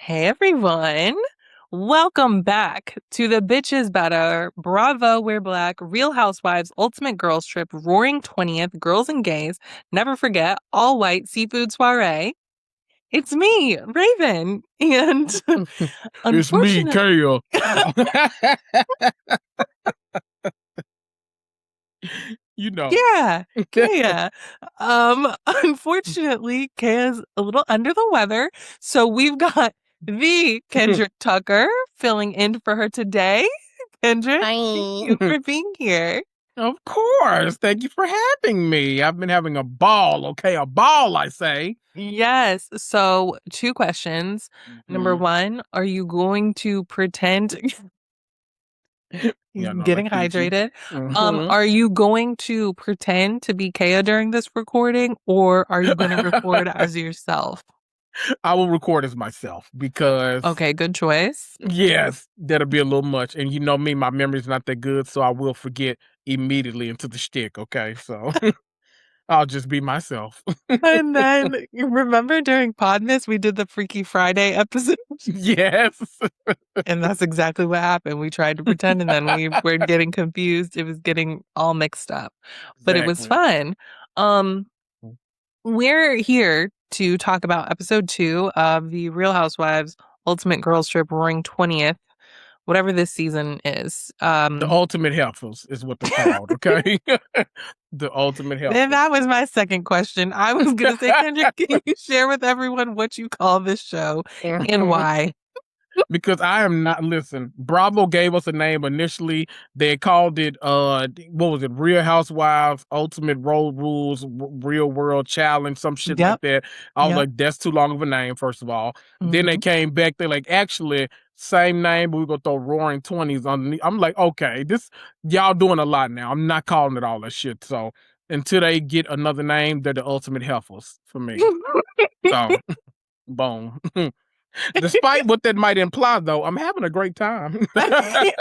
Hey everyone. Welcome back to the Bitches Better, Bravo, We're Black, Real Housewives, Ultimate Girls Trip, Roaring 20th, Girls and Gays, Never Forget, All White Seafood Soiree. It's me, Raven, and It's me, unfortunately, Kale. You know. yeah, Kaya. Unfortunately, Kaya's a little under the weather, so we've got the Kendrick Tucker filling in for her today. Kendrick, thank you Hi. for being here. Of course. Thank you for having me. I've been having a ball, okay? A ball, I say. Yes. So, two questions. Number Mhm. one, are you going to pretend he's Yeah, no, getting like Fiji. hydrated? Mhm. Are you going to pretend to be Kaya during this recording, or are you going to record as yourself? I will record as myself because, Okay, good choice. yes, that'll be a little much. And you know me, my memory's not that good, so I will forget immediately into the shtick, okay? So I'll just be myself. And then you remember during Podmas, we did the Freaky Friday episode, Yes. and that's exactly what happened. We tried to pretend, and then we were getting confused. It was getting all mixed up, but it was Exactly. fun. Um, we're here to talk about episode 2 of the Real Housewives Ultimate Girls Trip Roaring 20th, whatever this season is. The ultimate heifers is what they're called, okay? The ultimate And heifers. that was my second question. I was gonna say, Kendrick, can you share with everyone what you call this show and why? Because I am not listen. Bravo gave us a name initially. They called it what was it? Real Housewives, Ultimate Road Rules, Real World Challenge, some shit Yep, like that. I was yep. like, that's too long of a name, first of all. Then they Hmm. came back, they're like, actually, same name, but we're gonna throw Roaring Twenties on. I'm like, okay, this y'all doing a lot now. I'm not calling it all that shit. So until they get another name, they're the ultimate heifers for me. So boom. Despite what that might imply, though, I'm having a great time. Like,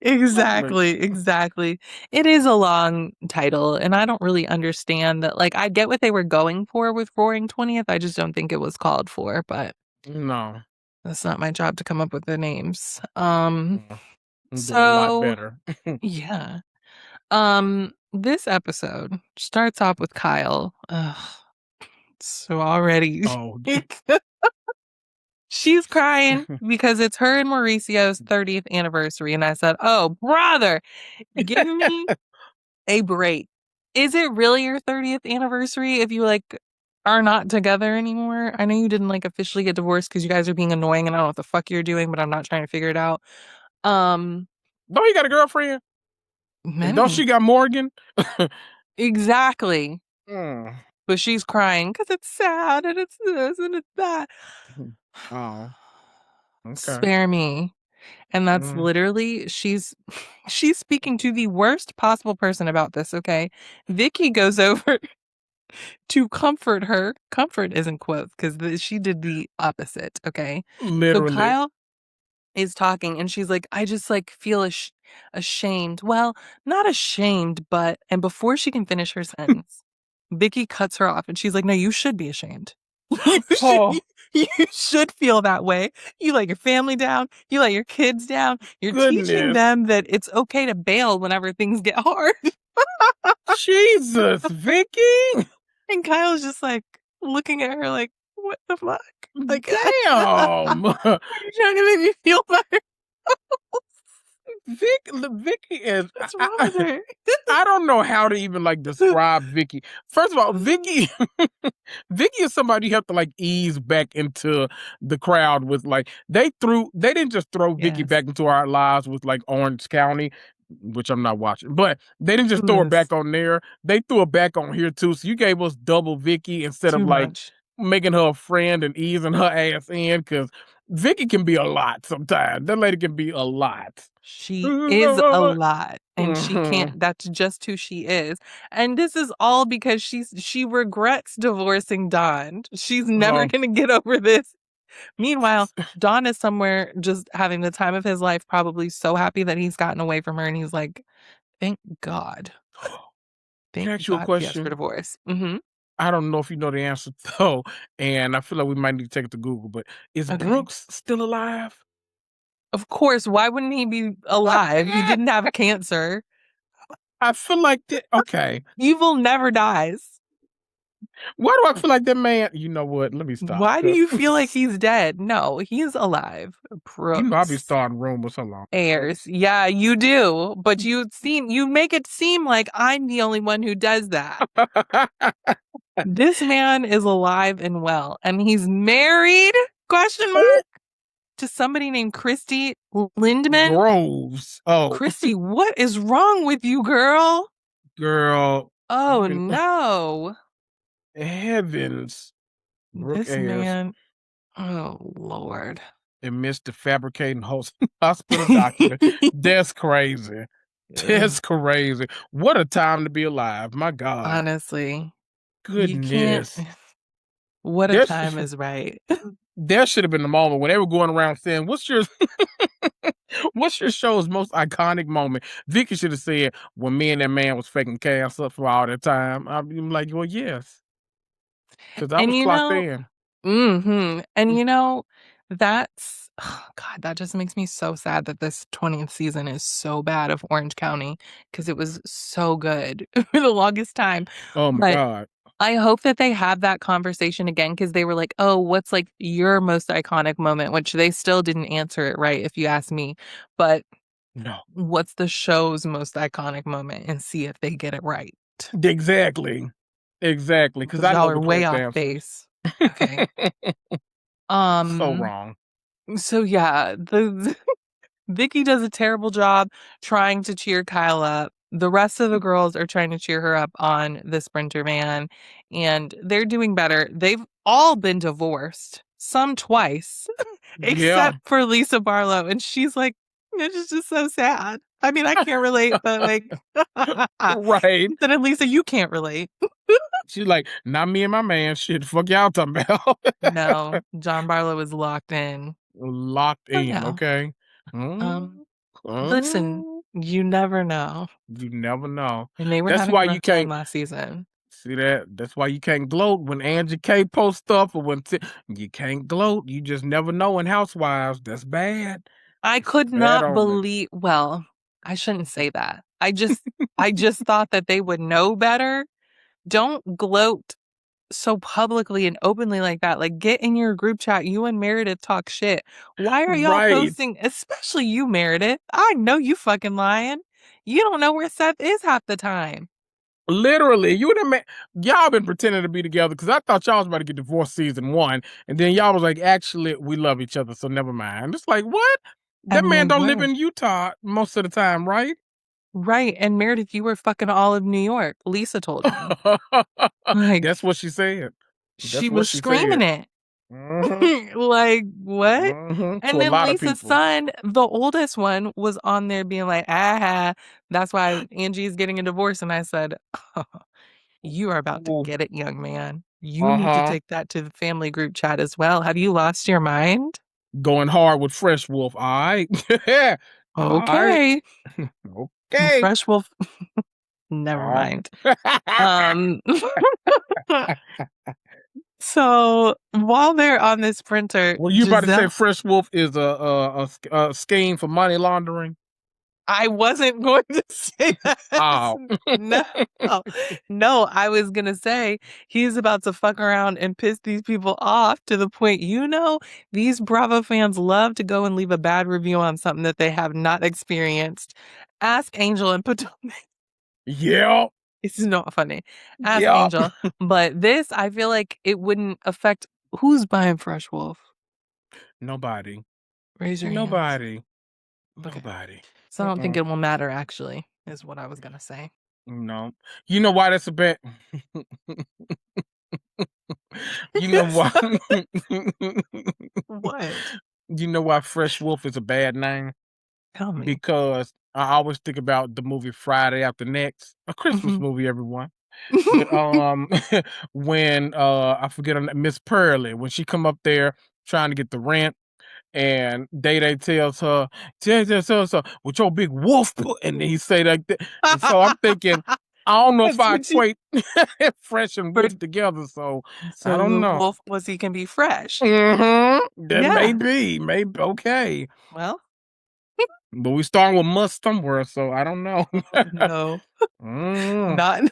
Exactly, exactly. It is a long title, and I don't really understand that. Like, I get what they were going for with Roaring 20th. I just don't think it was called for, but no, that's not my job to come up with the names. I'm doing a lot So better. yeah. This episode starts off with Kyle. Ugh, so already Oh, she's crying because it's her and Mauricio's 30th anniversary. And I said, oh, brother, give me a break. Is it really your 30th anniversary if you like are not together anymore? I know you didn't like officially get divorced because you guys are being annoying and I don't know what the fuck you're doing, but I'm not trying to figure it out. Um, don't you got a girlfriend? And don't many. she got Morgan? Exactly. Mm. But she's crying because it's sad and it's this and it's that. Oh, okay. Spare me. And that's Mm. literally she's speaking to the worst possible person about this, okay? Vicki goes over to comfort her. Comfort is in quotes because she did the opposite, okay? So Literally. Kyle is talking and she's like, I just like feel ashamed. Well, not ashamed, but and before she can finish her sentence, Vicki cuts her off and she's like, no, you should be ashamed. You should, Oh, you should feel that way. You let your family down. You let your kids down. You're teaching goodness. them that it's okay to bail whenever things get hard. Jesus, Vicky. And Kyle's just like looking at her like, what the fuck? Like, Damn. are you trying to make me feel better? Vicky is. What's wrong with her? I don't know how to even like describe Vicky. First of all, Vicky, Vicky is somebody you have to like ease back into the crowd with. Like they didn't just throw Vicky Yes. back into our lives with like Orange County, which I'm not watching, but they didn't just throw her Yes. back on there. They threw her back on here too. So you gave us double Vicky instead of Too like much. making her a friend and easing her ass in because Vicky can be a lot sometimes. That lady can be a lot. She is a lot and she can't that's just who she is. And this is all because she regrets divorcing Don. She's never Um, gonna get over this. Meanwhile, Don is somewhere just having the time of his life, probably so happy that he's gotten away from her and he's like, thank God. can Thank I ask you a God, yes, for question? divorce. Hmm. I don't know if you know the answer though, and I feel like we might need to take it to Google. But is Okay. Brooks still alive? Of course, why wouldn't he be alive? He didn't have cancer. I feel like that. Okay, Evil never dies. why do I feel like that man? You know what? Let me stop. Why do 'Cause you feel like he's dead? No, he's alive. you know I be Brooks starting rumors. Hold on. Ayers. Brooks. Yeah, you do. But you make it seem like I'm the only one who does that. This man is alive and well, and he's married? Question Oh, mark to somebody named Christy Lindman. Groves. Oh, Christy, what is wrong with you, girl? girl. Oh Even no. heavens. Brooke This Ayers man, oh Lord. and Mr. Fabricating Hospital document. That's crazy. Ugh, That's crazy. What a time to be alive. My God. honestly, you can't. Goodness. What a There's time is right. there should have been the moment when they were going around saying, "What's your what's your show's most iconic moment?" Vicki should have said, "When me and that man was faking cancer for all that time." I'm like, "Well, yes, because I And was clocked in." and that's oh God, that just makes me so sad that this 20th season is so bad of Orange County because it was so good for the longest time. Oh my But God. I hope that they have that conversation again because they were like, "Oh, what's like your most iconic moment?" Which they still didn't answer it right, if you ask me. But No. what's the show's most iconic moment and see if they get it right. Exactly. Exactly. Because Because I y'all know are the way correct off answers. base. Okay. So Um, wrong. so yeah, the Vicky does a terrible job trying to cheer Kyle up. The rest of the girls are trying to cheer her up on the Sprinter van, and they're doing better. They've all been divorced, some twice, Yeah. except for Lisa Barlow. And she's like, it's just so sad. I mean, I can't relate, but like, Right. then at Lisa, you can't relate. She's like, "Not me and my man. Shit, fuck y'all talking about." No, John Barlow is locked in. Locked So in, yeah. okay? Um, Mm, listen, mm, you never know. you never know. And they were That's having a why you rough time can't last season. see that. That's why you can't gloat when Angie K posts stuff or when you can't gloat. You just never know in Housewives. That's bad. I That's could bad not on it. believe, well, I shouldn't say that. I just thought that they would know better. Don't gloat so publicly and openly like that. Like get in your group chat. You and Meredith talk shit. Why are y'all Right. posting, especially you, Meredith? I know you fucking lying. You don't know where Seth is half the time. Literally, you and that man, y'all been pretending to be together because I thought y'all was about to get divorced season one, and then y'all was like, actually, we love each other, so never mind. It's like, what? That And they man don't live were. in Utah most of the time, right? Right. And Meredith, you were fucking all of New York. Lisa told me. Like, That's what she said. she That's what was she screaming said. it. Hmm. Like, what? To And a then lot of Lisa's people. son, the oldest one, was on there being like, ah, that's why Angie's getting a divorce. And I said, oh, you are about to get it, young man. You Uh need to huh. take that to the family group chat as well. Have you lost your mind? Going hard with Fresh Wolf. All right. All right. Okay. Okay. Fresh Wolf, never Uh, mind. Um, so while they're on this printer, Were you about to say Giselle, Fresh Wolf is a scheme for money laundering? I wasn't going to say that. Oh. No, no, I was going to say he's about to fuck around and piss these people off to the point, these Bravo fans love to go and leave a bad review on something that they have not experienced. Ask Angel and Potomac. Yeah. It's not funny. Ask Yeah. Angel. But this, I feel like it wouldn't affect who's buying Fresh Wolf. Nobody. Raise your hands. Nobody. Okay. Nobody. So I don't think it will matter, actually, is what I was going to say. No. You know why that's a bad you know why What? you know why Fresh Wolf is a bad name? Tell me. Because I always think about the movie Friday After Next, a Christmas Mhm. movie, everyone. But when I forget her Miss Pearly, when she come up there trying to get the rent and Day tells her, tell so with your big wolf and then he say like that. And so I'm thinking, I don't know if That's I what you equate fresh and for wolf together, so I so don't the know. wolf pussy can be fresh. That may Yeah. be, maybe okay. Well, But we starting with must somewhere, so I don't know. oh no. Mm, Not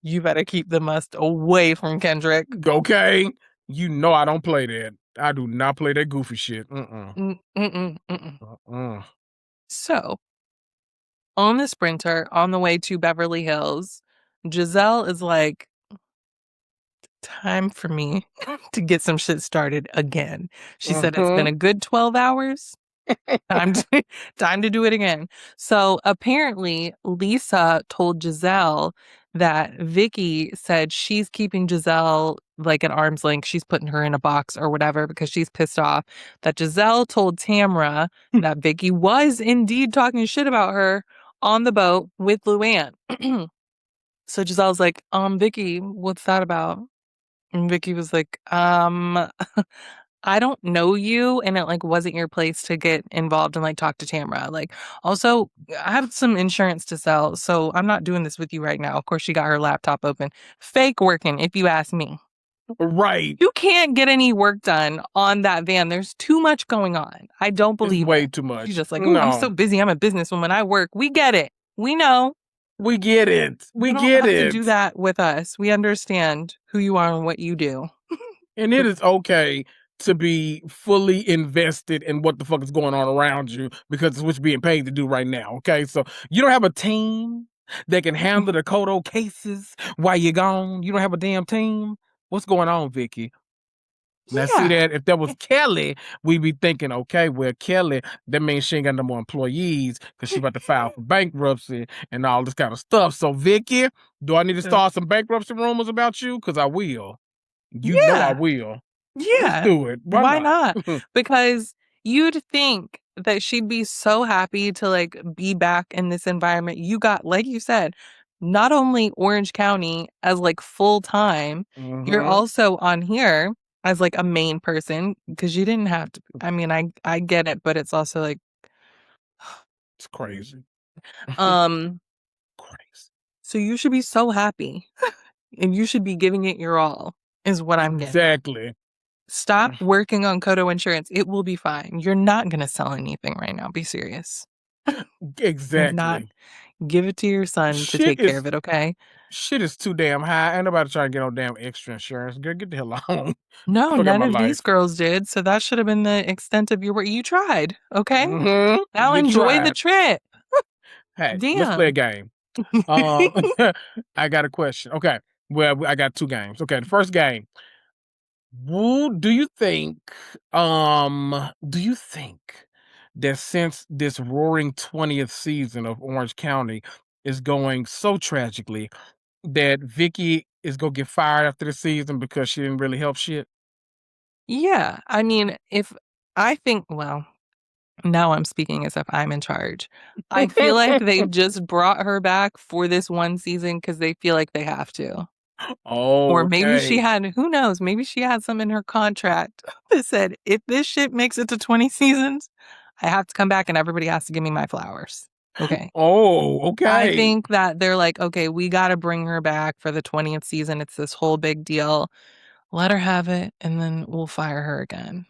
you better keep the must away from Kendrick. okay, you know I don't play that. I do not play that goofy shit. Mm-mm. Uh-uh. So, on the Sprinter, on the way to Beverly Hills, Giselle is like, time for me to get some shit started again. She said it's been Uh-huh. a good 12 hours. Time to, time to do it again. So apparently, Lisa told Giselle that Vicki said she's keeping Giselle like at arm's length. She's putting her in a box or whatever because she's pissed off that Giselle told Tamra that Vicki was indeed talking shit about her on the boat with Luann. So Giselle's like, Vicki, what's that about? And Vicki was like, I don't know you, and it like wasn't your place to get involved and like talk to Tamra. Like, also, I have some insurance to sell, so I'm not doing this with you right now. Of course, she got her laptop open. Fake working, if you ask me. Right. You can't get any work done on that van. There's too much going on. I don't It's believe way it. too She's much. just like, oh, I'm so No. busy. I'm a businesswoman. I work. We get it. We know. We get it. We You don't get have to it. do that with us. We understand who you are and what you do. And it is okay to be fully invested in what the fuck is going on around you because it's what you're being paid to do right now. Okay. So you don't have a team that can handle the Kodo cases while you're gone. You don't have a damn team. What's going on, Vicky? Now, see Yeah. that if that was Kelly, we'd be thinking, okay, well, Kelly, that means she ain't got no more employees because she about to file for bankruptcy and all this kind of stuff. So, Vicky, do I need to start some bankruptcy rumors about you? Because I will. You know I Yeah. will. Let's Yeah. do it. Why Why not? not? Because you'd think that she'd be so happy to like be back in this environment. You got, like you said, not only Orange County as like full time, you're Mm-hmm. also on here as like a main person because you didn't have to. I mean, I get it, but it's also like, It's crazy. um, Crazy. so you should be so happy and you should be giving it your all, is what I'm getting at. Exactly. Stop working on Kodo insurance. It will be fine. You're not going to sell anything right now. Be serious. You're not. Exactly. Give it to your son to Shit take care is of it, okay? shit is too damn high. Ain't nobody trying to get no damn extra insurance. Girl, get the hell on. No, Fuck out none my of these life. girls did. So that should have been the extent of your work. You tried, okay? Mm-hmm. Now You enjoy the tried. trip. Hey, let's play a Damn. game. Um, I got a question. Okay. Well, I got two games. Okay, the first game. Who do you think that since this roaring 20th season of Orange County is going so tragically that Vicky is gonna get fired after the season because she didn't really help shit? Yeah. I mean, if I think, well, now I'm speaking as if I'm in charge. I feel like they just brought her back for this one season because they feel like they have to. Oh, Or maybe she okay. had, who knows, maybe she had some in her contract that said, if this shit makes it to 20 seasons, I have to come back and everybody has to give me my flowers. Okay. Oh, I okay. think that they're like, okay, we got to bring her back for the 20th season. It's this whole big deal. Let her have it and then we'll fire her again.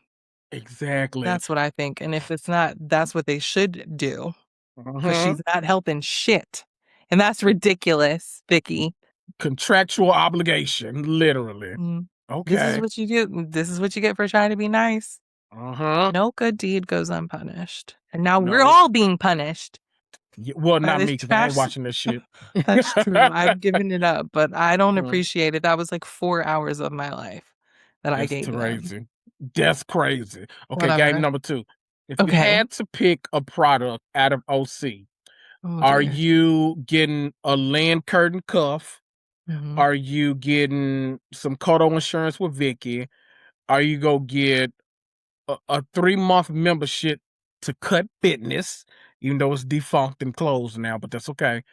Exactly. That's what I think. And if it's not, that's what they should do because Mhm. she's not helping shit. And that's ridiculous, Vicky. Contractual obligation, literally. Mm. This is Okay. what you do. This is what you get for trying to be nice. Uh-huh. No good deed goes unpunished. And now we're No. all being punished Well, by not this me because I ain't trash. watching this shit. That's true. I've given it up, but I don't Mm, appreciate it. That was like 4 hours of my life that I That's gave them. crazy. That's crazy. Okay, game Whatever. number two. If you Okay. had to pick a product out of OC, Oh are dear. you getting a land curtain cuff? Hmm. Are you getting some Kodo insurance with Vicky? Are you gonna get a 3-month membership to Cut Fitness, even though it's defunct and closed now, but that's okay.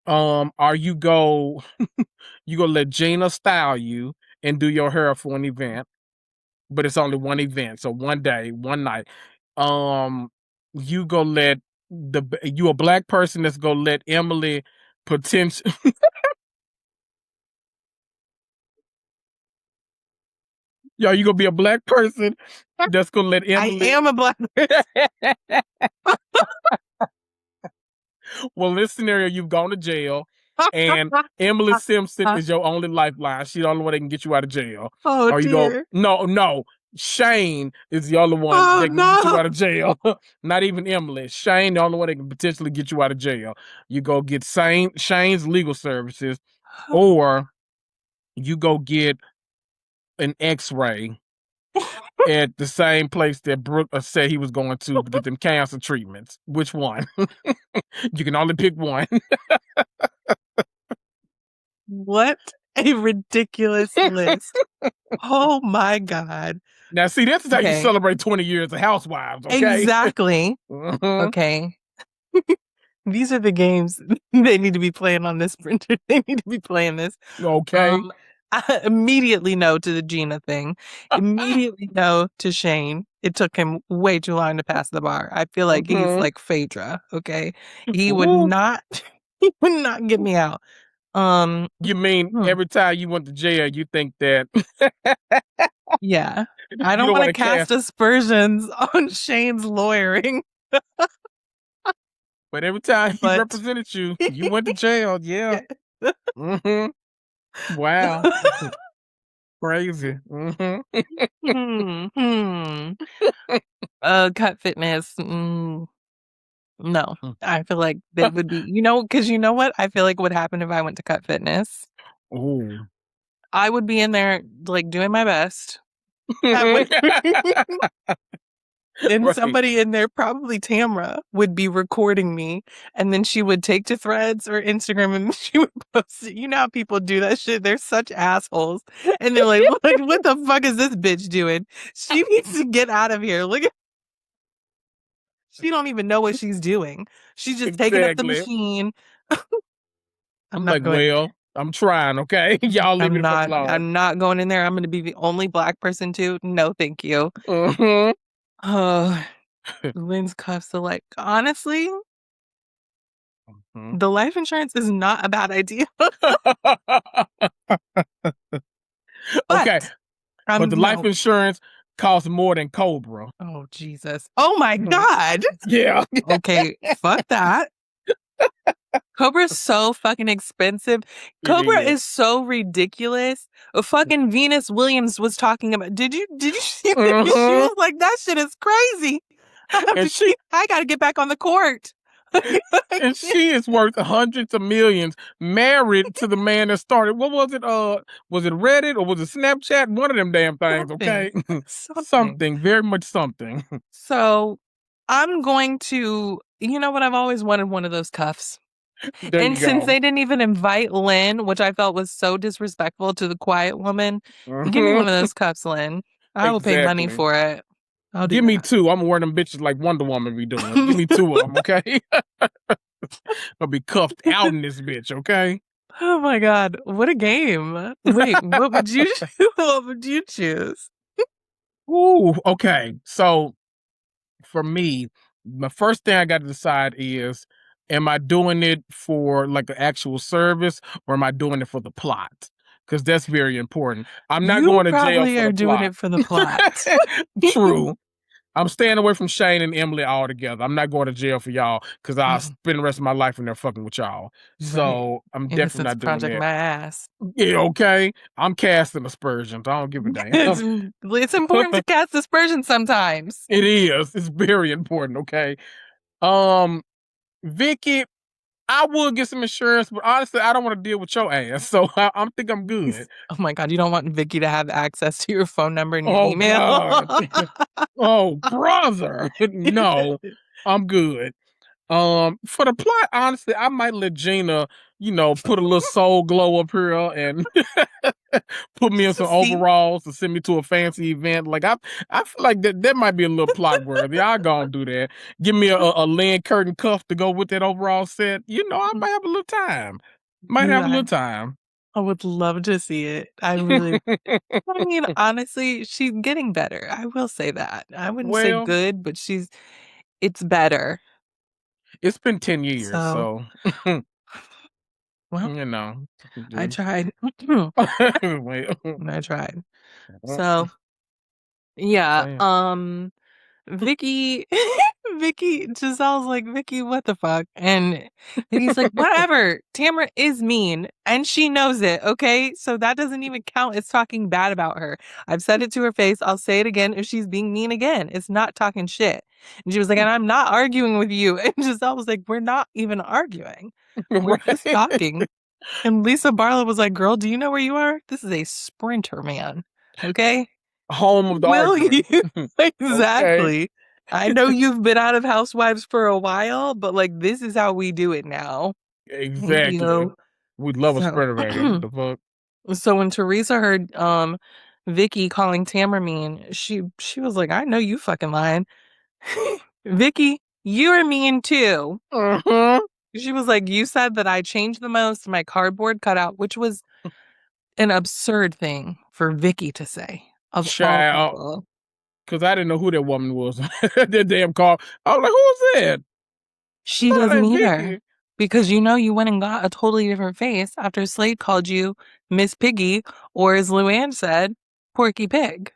Are you go you gonna let Gina style you and do your hair for an event, but it's only one event, so one day, one night. Um, you go let you a black person that's gonna let Emily potential. Yo, you gonna be a black person that's gonna let I Emily. am a black person. Well, in this scenario, you've gone to jail, and Emily Simpson is your only lifeline. She's the only one that can get you out of jail. Oh Or you go, dear. no, no. Shane is the only one Oh that can get you no. out of jail. Not even Emily. Shane, the only one that can potentially get you out of jail. You go get Shane's legal services, or you go get an X-ray at the same place that Brooke said he was going to get them cancer treatments. Which one? You can only pick one. What a ridiculous list. Oh my God. Now, see, this is how you Okay. celebrate 20 years of Housewives, okay? Exactly. Mhm. Okay. These are the games they need to be playing on this printer. They need to be playing this. Okay. Um, I immediately no to the Gina thing. Immediately no to Shane. It took him way too long to pass the bar. I feel like he's Mhm. like Phaedra. Okay, he would Ooh. not. He would not get me out. Um, You mean hmm, every time you went to jail, you think that yeah. I you don't don't want want to to cast cast, aspersions on Shane's lawyering, but every time he but represented you, you went to jail. Yeah. yeah. Hmm. Wow. Crazy. Hmm. Hmm. Cut fitness. No, I feel like they would be, because you know what? I feel like what happened if I went to cut fitness? Ooh. I would be in there like doing my best. I would, and Right. somebody in there, probably Tamra, would be recording me, and then she would take to Threads or Instagram and she would post it. You know how people do that shit? They're such assholes, and they're like, what the fuck is this bitch doing? She needs to get out of here. Look at, she don't even know what she's doing. She's just taking up the Exactly. machine. I'm I'm not like, going. well, I'm trying, okay? Y'all leave me I'm the fuck not. alone. I'm not going in there. I'm going to be the only black person too. No, thank you. Hmm. Oh, Lynn's cuffs are like, honestly, Hmm. the life insurance is not a bad idea. Okay, But but the life no. insurance costs more than Cobra. Oh Jesus. Oh my Mhm. God. Yeah, Okay, fuck that. Cobra is so fucking expensive. it Cobra is. is so ridiculous. Fucking Venus Williams was talking about. Did you see that? She Hmm. was like, that shit is crazy. And she I gotta get back on the court. I and can't- she is worth hundreds of millions, married to the man that started. What was it? Was it Reddit or was it Snapchat? One of them damn things. Something. Okay, Something. something very much something. So I'm going to, you know what? I've always wanted one of those cuffs. There And you since go. they didn't even invite Lynn, which I felt was so disrespectful to the quiet woman, give me Hmm. one of those cuffs, Lynn. I will pay money Exactly. for it. I'll do Give me that. two. I'm wearing them bitches like Wonder Woman be doing. Give me two of them, okay? I'll be cuffed out in this bitch, okay? Oh my God. What a game. Wait, what would you what would you choose? Ooh, okay. So for me, the first thing I got to decide is, am I doing it for like an actual service or am I doing it for the plot? Because that's very important. I'm not You going to jail probably for are the doing plot. it for the plot. True. I'm staying away from Shane and Emily altogether. I'm not going to jail for y'all because I'll Mm, spend the rest of my life in there fucking with y'all. right. So I'm definitely Innocence not doing Project that. my ass. Yeah, okay. I'm casting aspersions. I don't give a damn. It's important to cast aspersions sometimes. It is. It's very important, okay? Um, Vicki, I would get some insurance, but honestly, I don't want to deal with your ass. So I'm think I'm good. Oh my God, you don't want Vicky to have access to your phone number and your Oh email. God. Oh brother. No, I'm good. For the plot, honestly, I might let Gina, put a little soul glow up here and put me in some See? overalls to send me to a fancy event. Like I feel like that might be a little plot worthy. I gonna do that. Give me a linen curtain cuff to go with that overall set. I might have a little time. Might have a little I time. I would love to see it. I mean, honestly, she's getting better. I will say that. I wouldn't say Well, good, but it's better. it's been 10 years, So so Well, You know. I tried. Wait. I tried. So yeah, Saying. Vicky Vicky Giselle's like, Vicky, what the fuck? And Vicky's like, whatever. Tamara is mean and she knows it, okay? So that doesn't even count as talking bad about her. I've said it to her face. I'll say it again if she's being mean again. It's not talking shit. And she was like, and I'm not arguing with you. And Giselle was like, we're not even arguing. We're just Right. talking. And Lisa Barlow was like, girl, do you know where you are? This is a sprinter, man. Okay? Home of the Will arguing. you? Okay. Exactly. I know you've been out of Housewives for a while, but like this is how we do it now. Thank Exactly. you. We'd love a So sprinter wagon. The fuck? so when Teresa heard Vicky calling Tamara mean, she was like, I know you fucking lying. Vicky, you're mean too. Uh-huh. She was like, you said that I changed the most my cardboard cutout, which was an absurd thing for Vicky to say, of all Child. people. Because I didn't know who that woman was. That damn call. I was like, who was that? She No, doesn't that's either. Vicky. Because you know you went and got a totally different face after Slade called you Miss Piggy, or as Luann said, Porky Pig.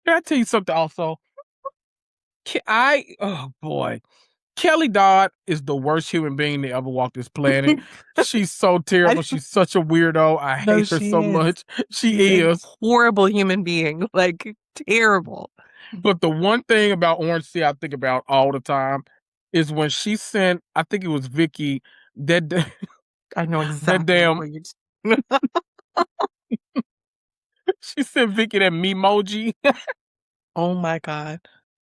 Can I tell you something also? Oh boy. Kelly Dodd is the worst human being to ever walk this planet. She's so I terrible. She's such a weirdo. I know hate her she so is. much. She's She a is. horrible human being. Like, terrible. But the one thing about Orange Sea I think about all the time is when she sent, I think it was Vicky, that I know that exactly damn what you're she sent Vicky that memoji Oh my God.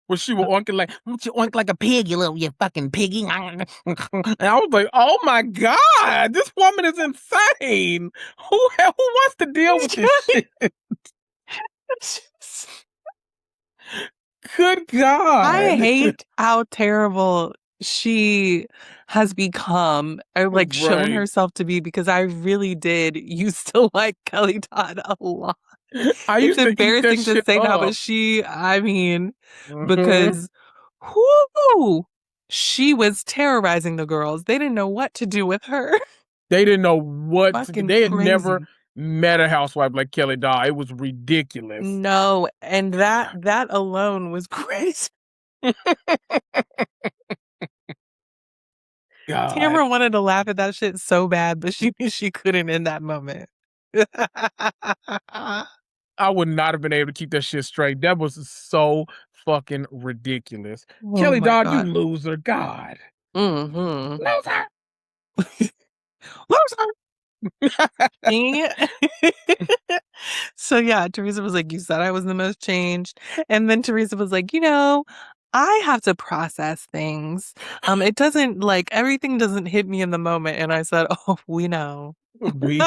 where she was oinking like, "Won't you oink like a pig, you fucking piggy?" And I was like, "Oh my god, this woman is insane. Who wants to deal with this shit? Good I God!" hate how terrible she has become or like shown Right. herself to be because I really did used to like Kelly Todd a lot. I It's used to eat that embarrassing to shit say now, but up. I mean, Mhm. because whoo, she was terrorizing the girls. They didn't know what to do with her. They didn't know what to, Fucking they had never crazy. met a housewife like Kelly Dodd. It was ridiculous. No, and that alone was crazy. God. Tamara wanted to laugh at that shit so bad, but she knew she couldn't in that moment. I would not have been able to keep that shit straight. That was so fucking ridiculous. Oh Kelly my Dodd, you God. loser. God. Mm-hmm. Loser. Loser. She- So yeah, Teresa was like, you said I was the most changed. And then Teresa was like, I have to process things. It doesn't like everything doesn't hit me in the moment. And I said, oh, we know. we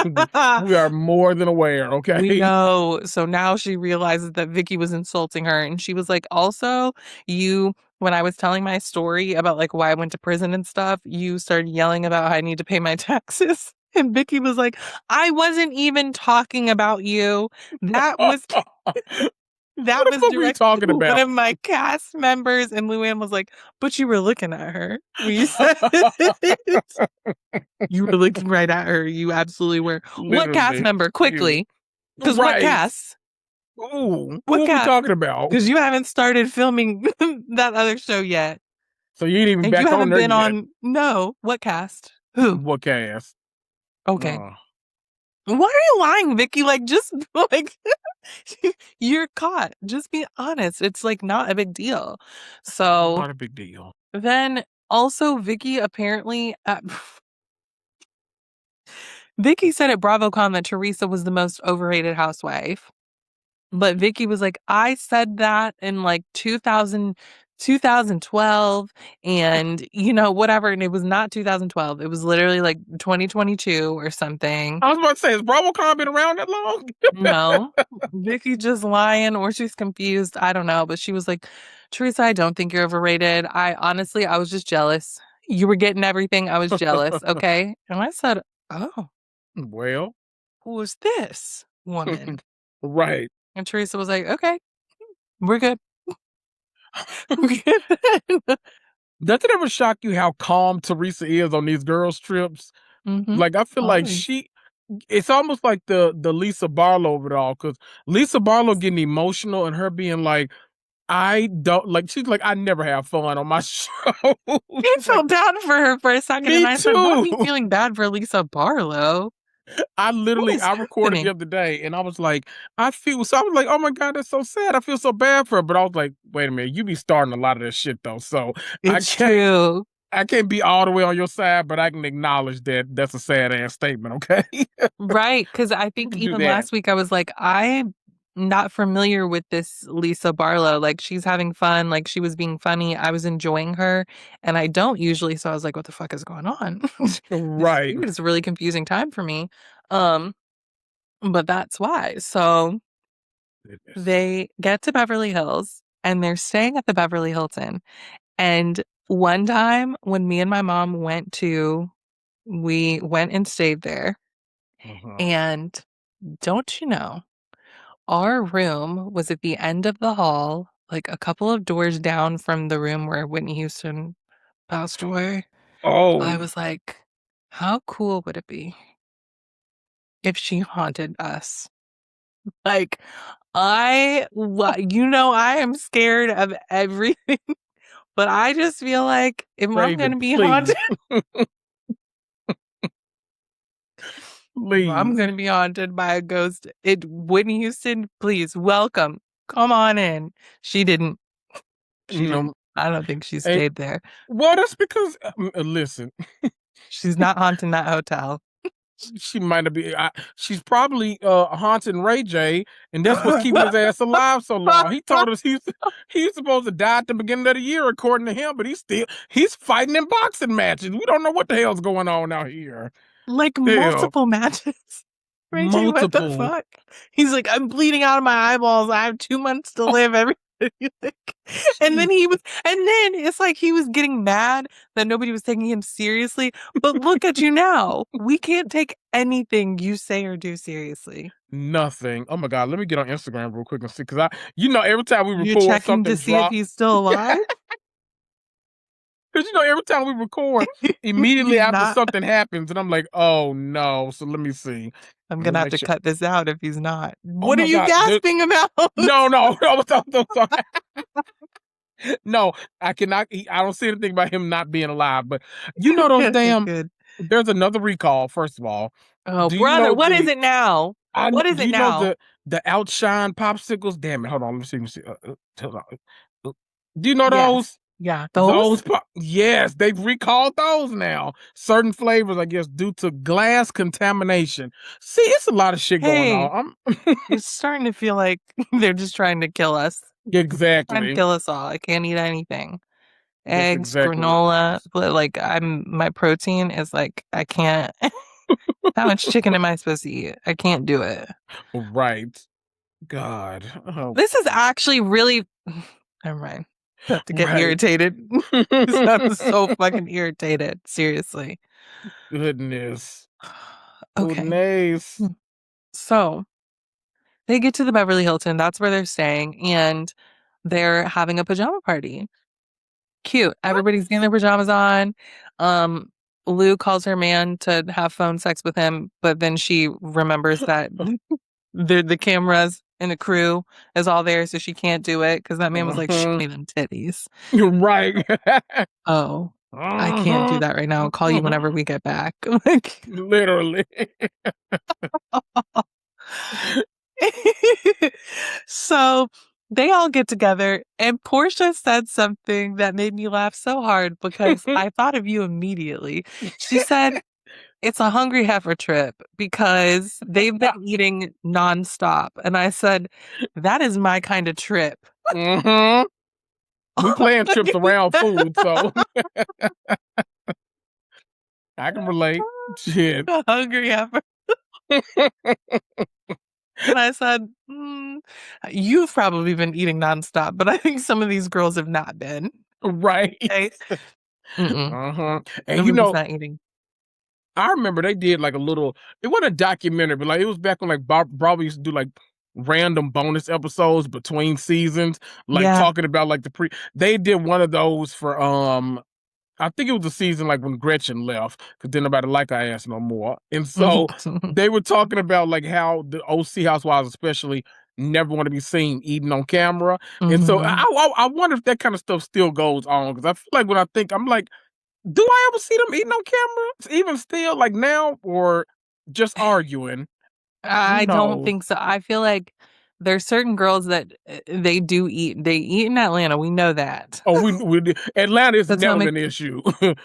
we are more than aware, We okay? know. So now she realizes that Vicky was insulting her. And she was like, also, when I was telling my story about like why I went to prison and stuff, you started yelling about how I need to pay my taxes. And Vicky was like, I wasn't even talking about you. That What was the that was fuck were you directed talking to one about? of my cast members. And Luann was like, but you were looking at her when you said it. You were looking right at her. You absolutely were. What cast Literally. member? You. Quickly. Because what Right. cast? Ooh, What who are we cast? talking about? Because you haven't started filming that other show yet. So you ain't even And you back on haven't there been yet. on, no, what cast? Who? What cast? Okay. Uh, Why are you lying, Vicky? Like, just like, you're caught. Just be honest. It's like not a big deal. So not a big deal. then also, Vicky apparently, Vicky said at BravoCon that Teresa was the most overrated housewife. But Vicky was like, I said that in like 2012 and, whatever. And it was not 2012. It was literally like 2022 or something. I was about to say, has BravoCon been around that long? No, Vicky just lying or she's confused. I don't know. But she was like, Teresa, I don't think you're overrated. I was just jealous. You were getting everything. I was jealous. Okay. And I said, oh, Well, who is this woman? right. And Teresa was like, okay, we're good. We're good. Does it ever shock you how calm Teresa is on these girls' trips? Mm-hmm. Like, I feel like Always. it's almost like the Lisa Barlow of it all, because Lisa Barlow getting emotional and her being like, I don't like, she's like, I never have fun on my show. I She's like, felt bad for her for a second, and me I said, "Not too. me feeling bad for Lisa Barlow. What is I recorded the happening?" other day and I was like, I was like, oh my God, that's so sad. I feel so bad for her. But I was like, wait a minute, you be starting a lot of this shit though. So I It's can't true. I can't be all the way on your side, but I can acknowledge that that's a sad ass statement, okay? Right, because I You think can do even that. last week I was like, I'm not familiar with this Lisa Barlow. Like she's having fun, like she was being funny. I was enjoying her, and I don't usually, so I was like, what the fuck is going on? This is Right. weird. It's a really confusing time for me. Um, but that's why. So Goodness. they get to Beverly Hills and they're staying at the Beverly Hilton. And one time when me and my mom we went and stayed there, Uh-huh. and don't you know, our room was at the end of the hall, like a couple of doors down from the room where Whitney Houston passed away. I Oh, was like, how cool would it be if she haunted us? Like, I am scared of everything, but I just feel like if I'm Raven, gonna be haunted, please. if I'm Please. gonna be haunted by a ghost, Whitney Houston, please welcome. Come on in. She didn't. She No, didn't. I don't think she and stayed there. well, that's because listen, She's not haunting that hotel. she might have been. She's probably haunting Ray J, and that's what's keeping his ass alive so long. He told us he's supposed to die at the beginning of the year, according to him, but he's fighting in boxing matches. We don't know what the hell's going on out here. Like Hell, multiple matches. Ray J, what the multiple. fuck? He's like, I'm bleeding out of my eyeballs. I have 2 months to live. Everything. And then it's like he was getting mad that nobody was taking him seriously. But look at you now. We can't take anything you say or do seriously. Nothing. Oh my God, let me get on Instagram real quick and see, because every time we You're record, checking to something see if drop. he's still alive? Because every time we record, immediately He's after not. something happens, and I'm like, oh no. So let me see. I'm Let gonna me have make to sure. cut this out if he's not. Oh What are my you God. gasping about? No, no, no, no. No, I cannot. I don't see anything about him not being alive. But those Okay, damn. good. There's another recall. First of all, Oh, do you brother, know what is the? it now? What is Do it you know now? the outshine popsicles? Damn it! Hold on. Let me see. Let me see. Hold on. Uh, Do you know Yes. those? Yeah. Those, Those? yes, they've recalled those now. Certain flavors, I guess, due to glass contamination. See, it's a lot of shit going Hey, on. it's starting to feel like they're just trying to kill us. Trying to Exactly. kill us all. I can't eat anything. That's Eggs, exactly what it granola, is. but like my protein is like I can't. How much chicken am I supposed to eat? I can't do it. Right. God. Oh, This is actually really never mind. I have to get right. irritated. Because I'm so fucking irritated. Seriously. Goodness. Okay. Goodness. So they get to the Beverly Hilton. That's where they're staying. And they're having a pajama party. Cute. What? Everybody's getting their pajamas on. Um, Lou calls her man to have phone sex with him, but then she remembers that the cameras and the crew is all there, so she can't do it because that man was like, "Show Mhm. me them titties." You're right. Oh, I can't do Mhm. that right now. I'll call you whenever Mhm. we get back. Like, Literally. so they all get together, and Portia said something that made me laugh so hard because I thought of you immediately. She said, it's a hungry heifer trip because they've been eating nonstop. And I said, that is my kind of trip. Mhm. We plan trips around food, so I can relate. Shit. A hungry heifer. And I said, you've probably been eating nonstop, but I think some of these girls have not been. Right. Okay. Mm-mm. Uh-huh. And Nobody's not eating. I remember they did like a little, it wasn't a documentary, but like it was back when like Bob Bravo used to do like random bonus episodes between seasons, like Yeah. talking about like they did one of those for I think it was the season like when Gretchen left, because then nobody liked her ass no more. And so they were talking about like how the OC housewives especially never want to be seen eating on camera. And so Hmm. I wonder if that kind of stuff still goes on, because I feel like when I think, I'm like, do I ever see them eating on camera? Even still, like now, or just arguing? Who I don't knows? think so. I feel like there's certain girls that they do eat. They eat in Atlanta. We know that. Oh, Atlanta is That's what never makes. an issue.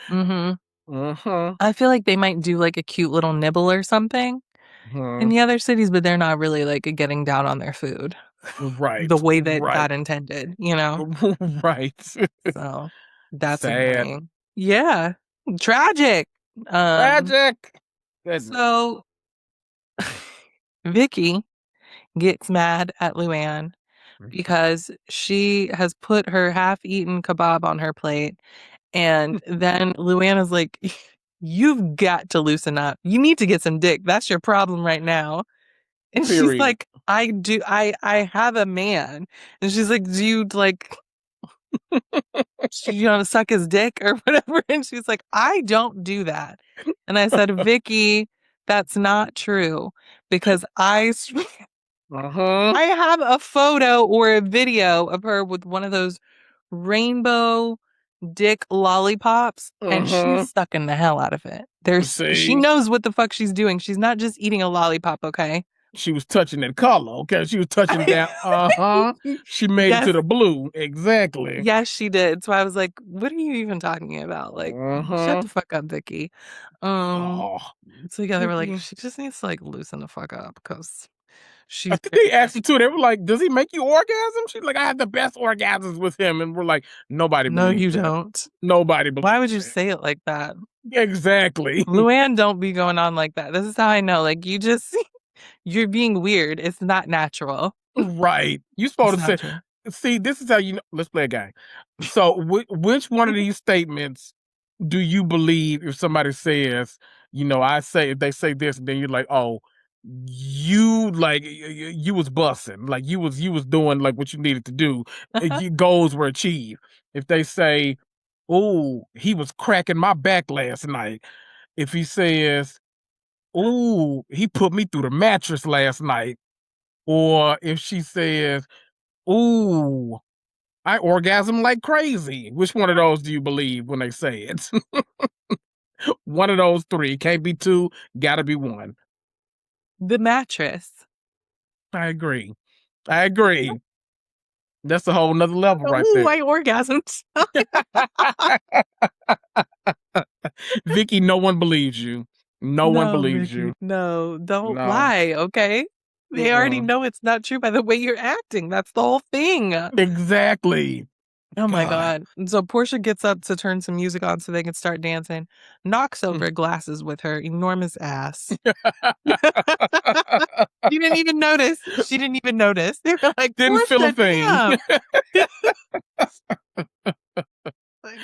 Hmm. uh-huh. I feel like they might do like a cute little nibble or something in Uh-huh. the other cities, but they're not really like getting down on their food the Right, way that right, God intended, you know? right. So that's Sad. annoying. Yeah. Tragic. Um, Tragic. Goodness. so Vicky gets mad at Luann because she has put her half-eaten kebab on her plate. And then Luana's like, you've got to loosen up. You need to get some dick. That's your problem right now. And she's Period. like, I do, I have a man. And she's like, do you like, you want to suck his dick or whatever? And she's like, I don't do that. And I said, Vicky, that's not true because Uh-huh. I have a photo or a video of her with one of those rainbow dick lollipops, and Uh-huh. she's sucking the hell out of it. She See, knows what the fuck she's doing. She's not just eating a lollipop, okay? she was touching that color, okay? She was touching down. Uh-huh. She made it Yes, to the blue. Exactly. yes, she did. So I was like, what are you even talking about? Like, shut Uh-huh. the fuck up, Vicky. Um, Oh, so yeah, they were like, Vicky. she just needs to like loosen the fuck up because I she's think very they asked her touchy. too. They were like, "Does he make you orgasm?" She's like, "I have the best orgasms with him," and we're like, "Nobody No, believes you that. don't. Nobody Why would believes you that." say it like that? Exactly. Luann don't be going on like that. This is how I know. Like you just you're being weird. It's not natural. Right. You It's supposed to not say, true. "See, this is how you know." Let's play a game. So, which one of these statements do you believe if somebody says, I say, if they say this, and then you're like, "Oh, you like you was bussing, like you was doing like what you needed to do. Your goals were achieved." If they say, "Oh, he was cracking my back last night." If he says, "Oh, he put me through the mattress last night," or if she says, "Ooh, I orgasm like crazy." Which one of those do you believe when they say it? One of those three. Can't be two, gotta be one. The mattress. I agree. I agree. That's a whole nother level right Ooh, there. I orgasmed. Vicky, no one believes you. No one No, believes Vicky, you. no, don't No. lie, okay? They already Mm-mm. know it's not true by the way you're acting. That's the whole thing. Exactly. Oh my God. God. And so Portia gets up to turn some music on so they can start dancing, knocks over glasses with her enormous ass. You didn't even notice. She didn't even notice. They were like, Didn't feel a Portia, thing. damn. Like,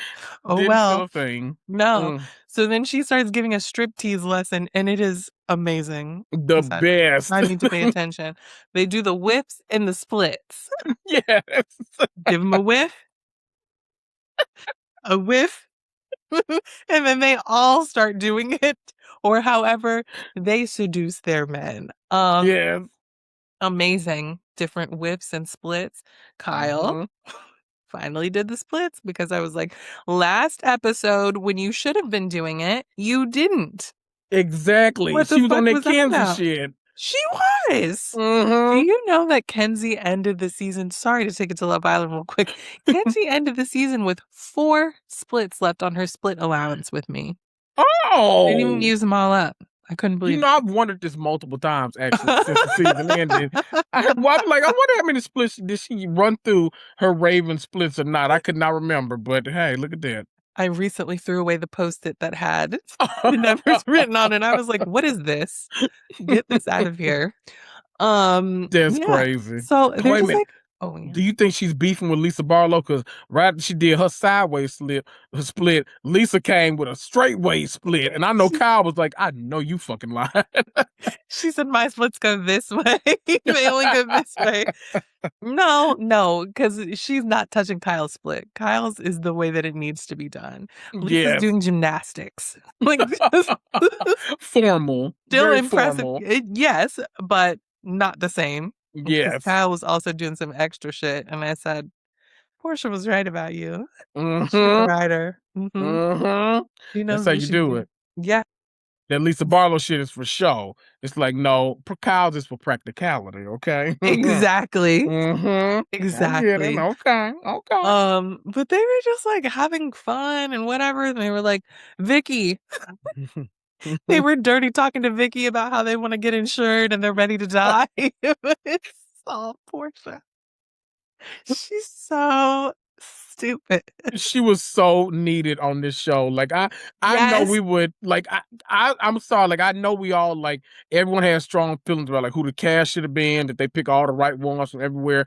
oh Didn't feel well. a thing. No. Mm. So then she starts giving a striptease lesson, and it is amazing. The I said, best. I need to pay attention. They do the whips and the splits. Yes. Give them a whiff, and then they all start doing it, or however they seduce their men. Yes. Amazing. Different whiffs and splits. Kyle Mhm. finally did the splits because I was like, last episode when you should have been doing it, you didn't. Exactly. What the She was on fuck that was that Kenzie about? shit. She was. Do Mhm. you know that Kenzie ended the season? Sorry to take it to Love Island real quick. Kenzie ended the season with 4 splits left on her split allowance with me. Didn't even Oh. use them all up. I couldn't believe I've wondered this multiple times actually since the season ended. it. I'm like, I wonder how many splits did she run through her Raven splits or not. I could not remember, but hey, look at that. I recently threw away the post-it that had the numbers written on it. I was like, what is this? Get this out of here. That's Yeah. crazy. So they're Wait a just minute. like, Oh yeah. Do you think she's beefing with Lisa Barlow? Because right after she did her sideways split, Lisa came with a straightway split. And I know She Kyle was like, I know you fucking lying. she said my splits go this way. They only go this way. No, no, because she's not touching Kyle's split. Kyle's is the way that it needs to be done. Lisa's Yes. doing gymnastics. Like just Formal. still Very impressive. formal. Yes, but not the same. Because Yes. Kyle was also doing some extra shit. And I said, Portia was right about you. She's a Mm-hmm. writer. Mm-hmm. She That's knows how what you she's do doing. it. Yeah, That Lisa Barlow shit is for show. It's like, no, Kyle's is for practicality, okay? exactly. Mm-hmm. I get it. Exactly. Okay. Okay. But they were just like having fun and whatever. And they were like, Vicky, they were dirty talking to Vicky about how they want to get insured and they're ready to die. It's all Portia. She's so stupid. She was so needed on this show. Like I know Yes. we would like I'm sorry, like I know we all like everyone has strong feelings about like who the cast should have been, that they pick all the right ones from everywhere.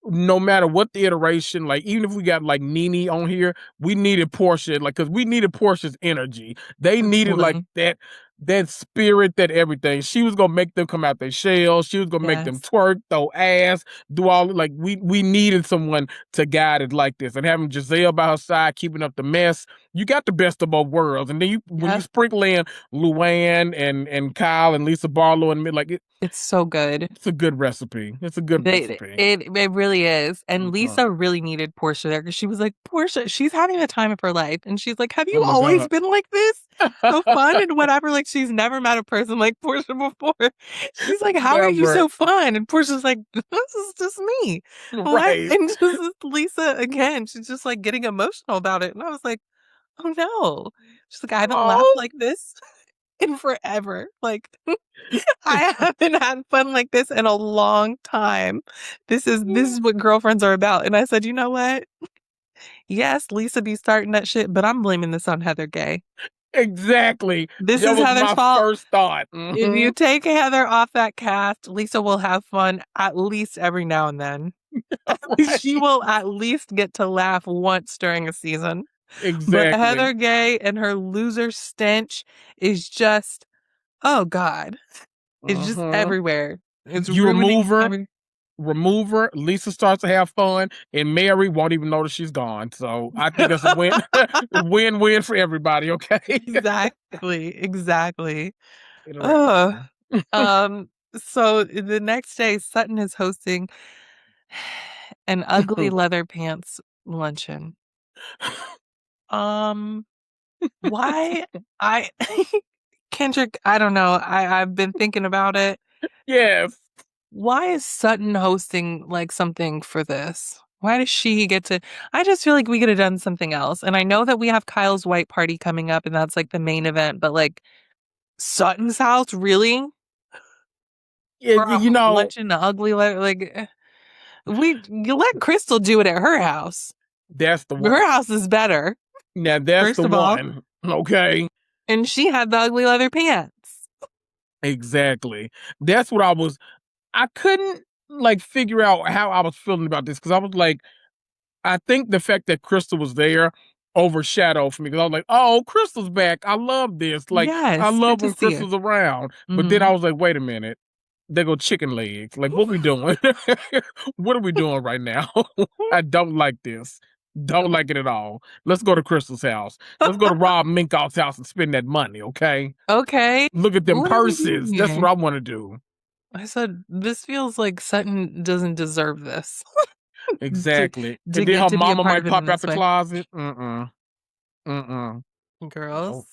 No matter what the iteration, like even if we got like Nene on here, we needed Portia, like because we needed Portia's energy. They needed like Totally. that spirit, that everything. She was gonna make them come out their shell. She was gonna make them Yes. twerk, throw ass, do all like we needed someone to guide it like this. And having Giselle by her side, keeping up the mess, you got the best of both worlds. And then you when you Yep. sprinkle in Luann and Kyle and Lisa Barlow and like It's so good. it's a good recipe. It's a good They recipe. it really is. And Mhm. Lisa really needed Portia there because she was like, Portia, she's having the time of her life. And she's like, have Oh you my always god. been like this? So fun and whatever. Like she's never met a person like Portia before. She's like, how are you Never. so fun? And Portia's like, this is just me. What? Right. And just Lisa again, she's just like getting emotional about it. And I was like, oh no. She's like, I haven't laughed Oh. like this in forever. Like I haven't had fun like this in a long time. This is what girlfriends are about. And I said, you know what? Yes, Lisa be starting that shit, but I'm blaming this on Heather Gay. Exactly. This That is was Heather's my fault. first thought. If you take Heather off that cast, Lisa will have fun at least every now and then. She Right. will at least get to laugh once during a season. But Exactly. Heather Gay and her loser stench is just, oh God, it's just Hmm. everywhere. It's You ruining every. remove her, Lisa starts to have fun, and Mary won't even notice she's gone. So I think that's a win, win-win for everybody. Okay. Exactly, exactly. Oh, Interesting. so the next day, Sutton is hosting an ugly leather pants luncheon. Um, why I Kendrick, I don't know. I've been thinking about it. Yes. Why is Sutton hosting like something for this? Why does she get to? I just feel like we could have done something else. And I know that we have Kyle's white party coming up and that's like the main event, but like Sutton's house, really? Yeah, For a you know, luncheon, a ugly like you let Crystal do it at her house. that's the one. Her house is better, Now that's first the of all, one. Okay. and she had the ugly leather pants. Exactly. That's what I couldn't like figure out how I was feeling about this because I was like, I think the fact that Crystal was there overshadowed for me because I was like, "Oh, Crystal's back! I love this! Like, I Yes, good love to when see her. Crystal's around." But then Hmm. I was like, "Wait a minute! They go chicken legs! Like, what we doing? What are we doing right now? I don't like this. Don't like it at all. Let's go to Crystal's house. Let's go to Rob Minkoff's house and spend that money. Okay? Okay, Look at them what are we doing purses. That's what here? I want to do. I said this feels like Sutton doesn't deserve this to Exactly. to And then get her to be a mama part might of it in pop out this the way. closet. Mm-mm. Mm-mm. Girls,